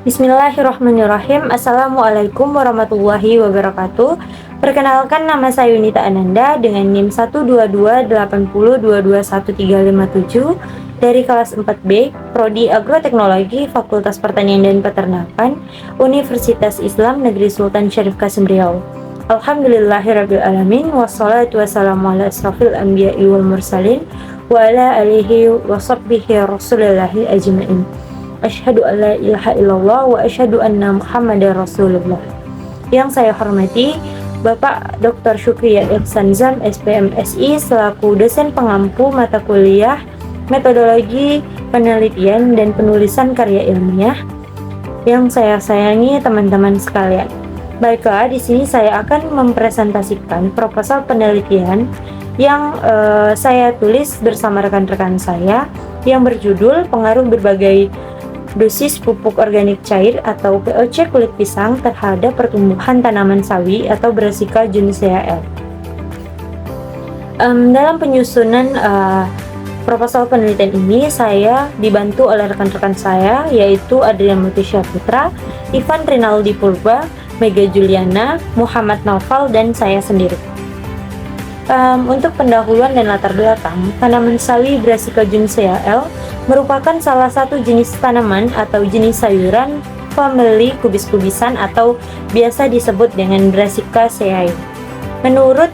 Bismillahirrahmanirrahim. Assalamualaikum warahmatullahi wabarakatuh. Perkenalkan, nama saya Yunita Ananda dengan NIM 12280221357 dari kelas 4B, Prodi Agroteknologi, Fakultas Pertanian dan Peternakan, Universitas Islam Negeri Sultan Syarif Qasim Riau. Alhamdulillahirabbil alamin, wassalatu wassalamu ala asrofil anbiya'i wal mursalin wa ala alihi wa sahbihi rasulillahi ajma'in. Asyhadu an la ilaha illallah wa asyhadu anna Muhammadar Rasulullah. Yang saya hormati Bapak Dr. Syukriya Ihsan Zam, SPMSI, selaku dosen pengampu mata kuliah Metodologi Penelitian dan Penulisan Karya Ilmiah. Yang saya sayangi teman-teman sekalian. Baiklah, di sini saya akan mempresentasikan proposal penelitian yang saya tulis bersama rekan-rekan saya yang berjudul Pengaruh Berbagai Dosis Pupuk Organik Cair atau POC kulit pisang terhadap pertumbuhan tanaman sawi atau Brassica Juncea L. Dalam penyusunan proposal penelitian ini, saya dibantu oleh rekan-rekan saya, yaitu Adrian Mutisya Putra, Ivan Rinaldi Purba, Mega Juliana, Muhammad Naufal, dan saya sendiri. Untuk pendahuluan dan latar belakang, tanaman sawi Brassica Juncea L merupakan salah satu jenis tanaman atau jenis sayuran famili kubis-kubisan atau biasa disebut dengan Brassicaceae. Menurut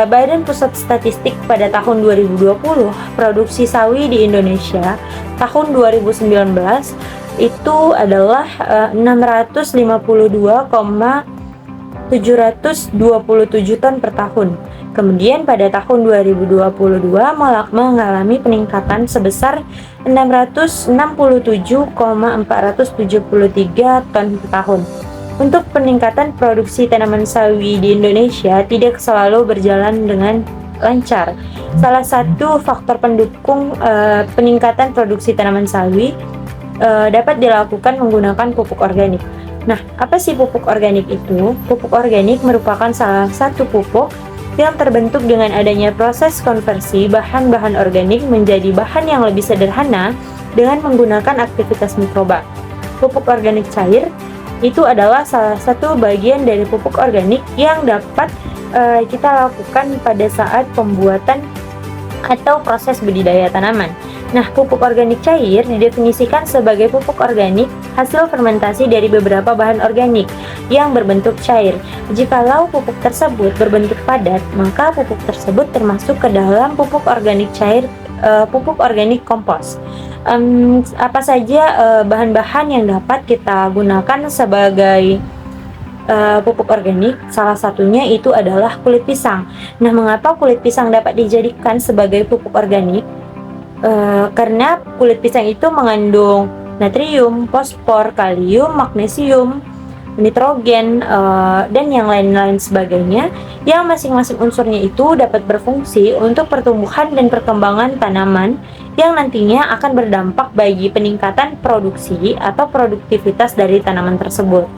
Badan Pusat Statistik pada tahun 2020, produksi sawi di Indonesia tahun 2019 itu adalah 652,727 ton per tahun. Kemudian pada tahun 2022 mengalami peningkatan sebesar 667,473 ton per tahun. Untuk peningkatan produksi tanaman sawi di Indonesia tidak selalu berjalan dengan lancar. Salah satu faktor pendukung peningkatan produksi tanaman sawi dapat dilakukan menggunakan pupuk organik. Nah, apa sih pupuk organik itu? Pupuk organik merupakan salah satu pupuk yang terbentuk dengan adanya proses konversi bahan-bahan organik menjadi bahan yang lebih sederhana dengan menggunakan aktivitas mikroba. Pupuk organik cair itu adalah salah satu bagian dari pupuk organik yang dapat kita lakukan pada saat pembuatan atau proses budidaya tanaman. Nah, pupuk organik cair didefinisikan sebagai pupuk organik hasil fermentasi dari beberapa bahan organik yang berbentuk cair. Jikalau pupuk tersebut berbentuk padat, maka pupuk tersebut termasuk ke dalam pupuk organik cair, pupuk organik kompos. Apa saja bahan-bahan yang dapat kita gunakan sebagai pupuk organik? Salah satunya itu adalah kulit pisang. Nah, mengapa kulit pisang dapat dijadikan sebagai pupuk organik? Karena kulit pisang itu mengandung natrium, fosfor, kalium, magnesium, nitrogen, dan yang lain-lain sebagainya, yang masing-masing unsurnya itu dapat berfungsi untuk pertumbuhan dan perkembangan tanaman yang nantinya akan berdampak bagi peningkatan produksi atau produktivitas dari tanaman tersebut.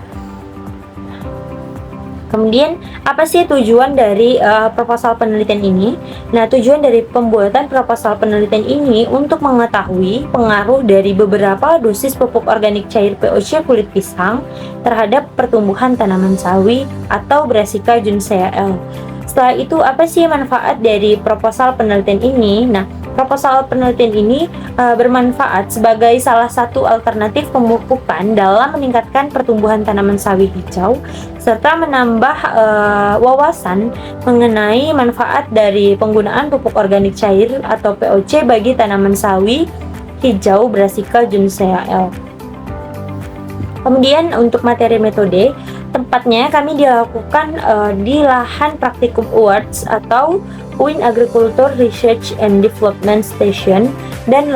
Kemudian, apa sih tujuan dari proposal penelitian ini? Nah, tujuan dari pembuatan proposal penelitian ini untuk mengetahui pengaruh dari beberapa dosis pupuk organik cair POC kulit pisang terhadap pertumbuhan tanaman sawi atau Brassica Juncea L. Setelah itu, apa sih manfaat dari proposal penelitian ini? Nah, proposal penelitian ini bermanfaat sebagai salah satu alternatif pemupukan dalam meningkatkan pertumbuhan tanaman sawi hijau serta menambah wawasan mengenai manfaat dari penggunaan pupuk organik cair atau POC bagi tanaman sawi hijau Brassica Juncea L. Kemudian untuk materi metode, tempatnya kami dilakukan di lahan praktikum Awards atau UIN Agriculture Research and Development Station dan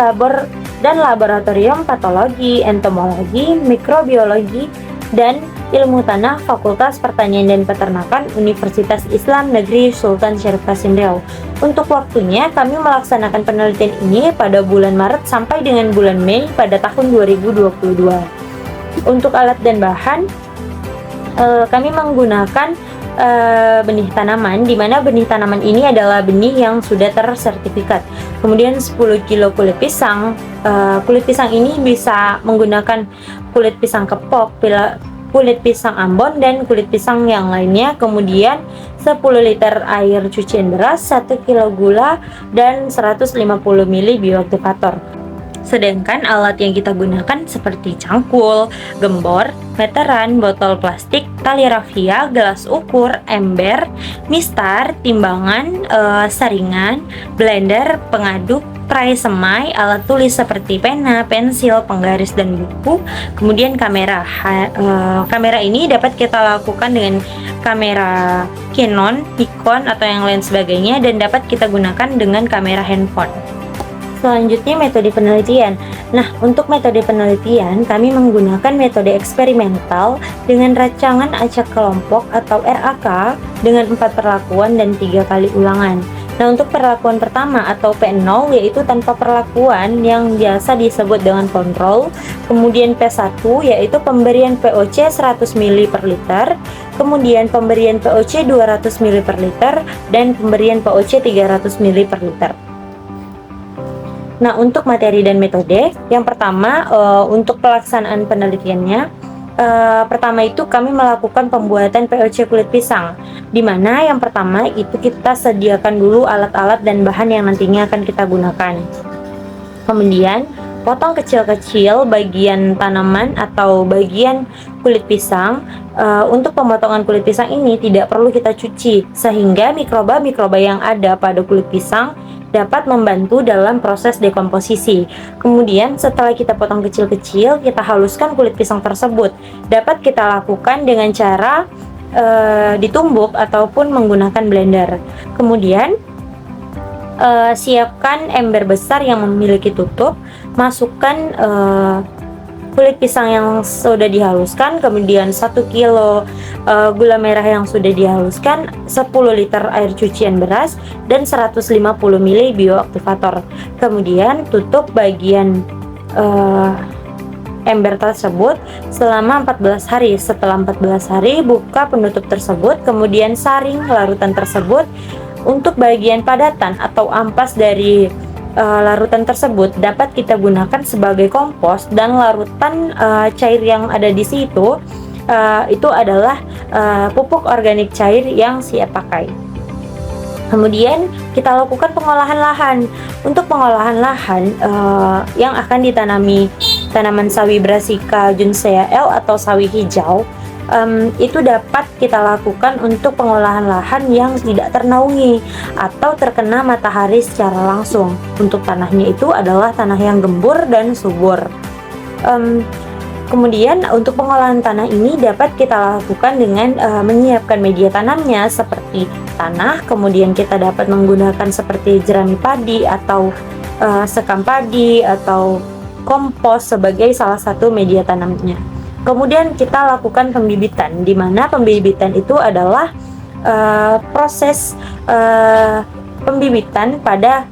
laboratorium patologi, entomologi, mikrobiologi, dan ilmu tanah Fakultas Pertanian dan Peternakan Universitas Islam Negeri Sultan Syarif Qasim Riau. Untuk waktunya, kami melaksanakan penelitian ini pada bulan Maret sampai dengan bulan Mei pada tahun 2022. Untuk alat dan bahan, kami menggunakan benih tanaman, di mana benih tanaman ini adalah benih yang sudah tersertifikat. Kemudian 10 kilo kulit pisang. Kulit pisang ini bisa menggunakan kulit pisang kepok, kulit pisang ambon, dan kulit pisang yang lainnya. Kemudian 10 liter air cucian beras, 1 kilo gula, dan 150 ml bioaktivator. Sedangkan alat yang kita gunakan seperti cangkul, gembor, meteran, botol plastik, tali rafia, gelas ukur, ember, mistar, timbangan, saringan, blender, pengaduk, tray semai, alat tulis seperti pena, pensil, penggaris, dan buku. Kemudian kamera. Kamera ini dapat kita lakukan dengan kamera Canon, Nikon, atau yang lain sebagainya, dan dapat kita gunakan dengan kamera handphone. Selanjutnya, metode penelitian. Nah, untuk metode penelitian, kami menggunakan metode eksperimental dengan rancangan acak kelompok atau RAK dengan 4 perlakuan dan 3 kali ulangan. Nah, untuk perlakuan pertama atau P0 yaitu tanpa perlakuan yang biasa disebut dengan kontrol. Kemudian P1 yaitu pemberian POC 100 ml per liter, kemudian pemberian POC 200 ml per liter, dan pemberian POC 300 ml per liter. Nah, untuk materi dan metode, yang pertama untuk pelaksanaan penelitiannya, pertama itu kami melakukan pembuatan POC kulit pisang, di mana yang pertama itu kita sediakan dulu alat-alat dan bahan yang nantinya akan kita gunakan. Kemudian potong kecil-kecil bagian tanaman atau bagian kulit pisang. Untuk pemotongan kulit pisang ini tidak perlu kita cuci, sehingga mikroba-mikroba yang ada pada kulit pisang dapat membantu dalam proses dekomposisi. Kemudian setelah kita potong kecil-kecil, kita haluskan kulit pisang tersebut. Dapat kita lakukan dengan cara ditumbuk ataupun menggunakan blender. Kemudian siapkan ember besar yang memiliki tutup, masukkan kulit pisang yang sudah dihaluskan, kemudian 1 kilo gula merah yang sudah dihaluskan, 10 liter air cucian beras, dan 150 ml bioaktivator. Kemudian tutup bagian ember tersebut selama 14 hari. Setelah 14 hari, buka penutup tersebut, kemudian saring larutan tersebut. Untuk bagian padatan atau ampas dari larutan tersebut dapat kita gunakan sebagai kompos, dan larutan cair yang ada di situ itu adalah pupuk organik cair yang siap pakai. Kemudian kita lakukan pengolahan lahan. Untuk pengolahan lahan yang akan ditanami tanaman sawi Brassica juncea L atau sawi hijau, itu dapat kita lakukan untuk pengolahan lahan yang tidak ternaungi atau terkena matahari secara langsung. Untuk tanahnya itu adalah tanah yang gembur dan subur. Kemudian untuk pengolahan tanah ini dapat kita lakukan dengan menyiapkan media tanamnya seperti tanah. Kemudian kita dapat menggunakan seperti jerami padi atau sekam padi atau kompos sebagai salah satu media tanamnya. Kemudian kita lakukan pembibitan, di mana pembibitan itu adalah proses pembibitan pada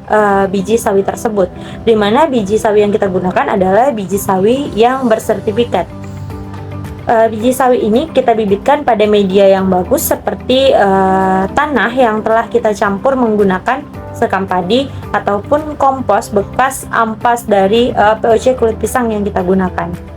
biji sawi tersebut, di mana biji sawi yang kita gunakan adalah biji sawi yang bersertifikat. Biji sawi ini kita bibitkan pada media yang bagus seperti tanah yang telah kita campur menggunakan sekam padi ataupun kompos bekas ampas dari POC kulit pisang yang kita gunakan.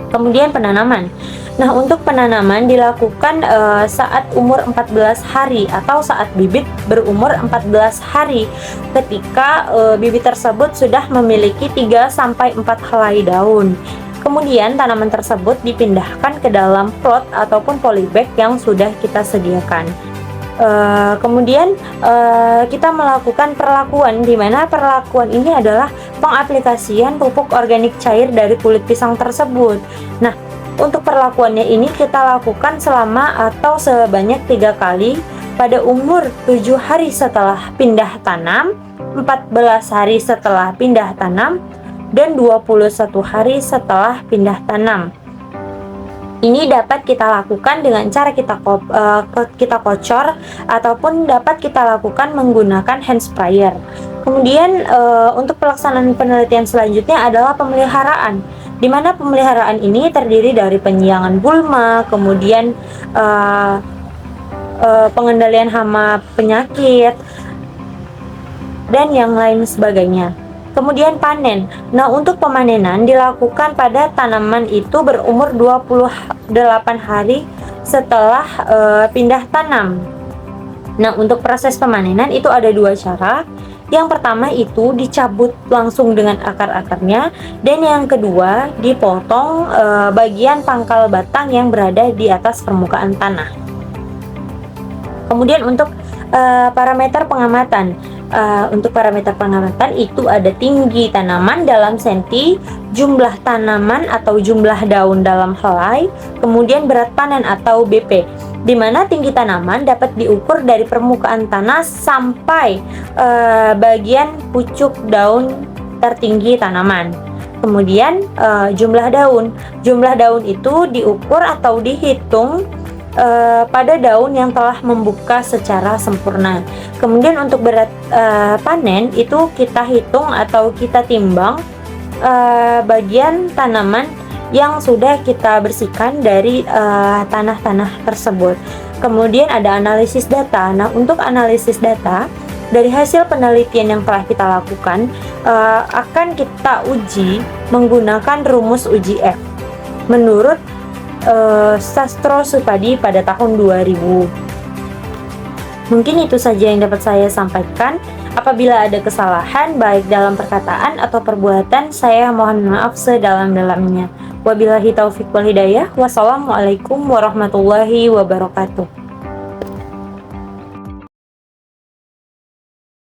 Kemudian penanaman. Nah, untuk penanaman dilakukan saat umur 14 hari atau saat bibit berumur 14 hari, ketika bibit tersebut sudah memiliki 3-4 helai daun. Kemudian tanaman tersebut dipindahkan ke dalam plot ataupun polybag yang sudah kita sediakan. Kemudian kita melakukan perlakuan, di mana perlakuan ini adalah pengaplikasian pupuk organik cair dari kulit pisang tersebut. Nah, untuk perlakuannya ini kita lakukan selama atau sebanyak 3 kali pada umur 7 hari setelah pindah tanam, 14 hari setelah pindah tanam, dan 21 hari setelah pindah tanam. Ini dapat kita lakukan dengan cara kita kocor ataupun dapat kita lakukan menggunakan hand sprayer. Kemudian untuk pelaksanaan penelitian selanjutnya adalah pemeliharaan, di mana pemeliharaan ini terdiri dari penyiangan gulma, kemudian pengendalian hama penyakit, dan yang lain sebagainya. Kemudian panen. Nah, untuk pemanenan dilakukan pada tanaman itu berumur 28 hari setelah pindah tanam. Nah, untuk proses pemanenan itu ada dua cara. Yang pertama itu dicabut langsung dengan akar-akarnya, dan yang kedua dipotong bagian pangkal batang yang berada di atas permukaan tanah. Kemudian untuk parameter pengamatan. Untuk parameter pengamatan itu ada tinggi tanaman dalam senti, jumlah tanaman atau jumlah daun dalam helai, kemudian berat panen atau BP, di mana tinggi tanaman dapat diukur dari permukaan tanah sampai bagian pucuk daun tertinggi tanaman. Kemudian jumlah daun itu diukur atau dihitung pada daun yang telah membuka secara sempurna. Kemudian untuk berat panen itu kita hitung atau kita timbang bagian tanaman yang sudah kita bersihkan dari tanah-tanah tersebut. Kemudian ada analisis data. Nah, untuk analisis data dari hasil penelitian yang telah kita lakukan akan kita uji menggunakan rumus uji F menurut Sastro Supadi pada tahun 2000. Mungkin itu saja yang dapat saya sampaikan. Apabila ada kesalahan baik dalam perkataan atau perbuatan, saya mohon maaf sedalam-dalamnya. Wabillahi taufiq wal hidayah. Wassalamualaikum warahmatullahi wabarakatuh.